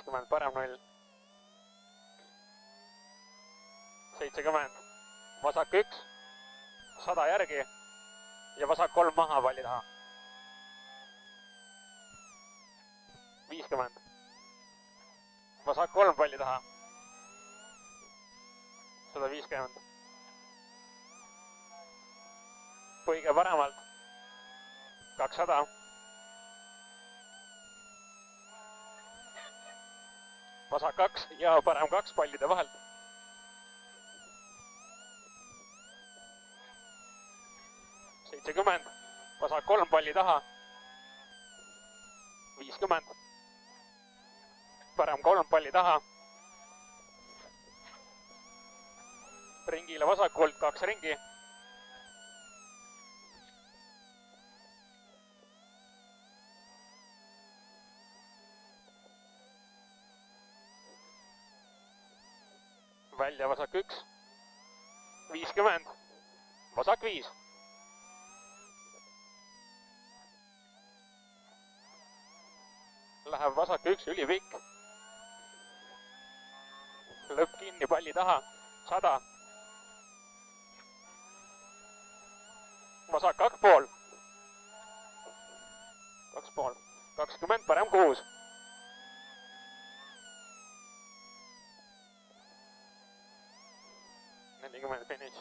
50, parem 0. 70, vasak 1, 100 järgi ja vasak 3 maha palli taha. 50, vasak 3 palli taha. 150. Põige paremalt. 200. Vasak 2 ja parem 2 pallide vahelt. 70. Vasak 3 palli taha. 50. Parem 3 palli taha. Ringile vasakult 2 ringi. Välja vasak 1. 50. Vasak 5. Läheb vasak 1 ülipikk. Lõpp kinni palli taha. 100. Vasak 2,5. 2,5. 20, parem 6. 40 finish.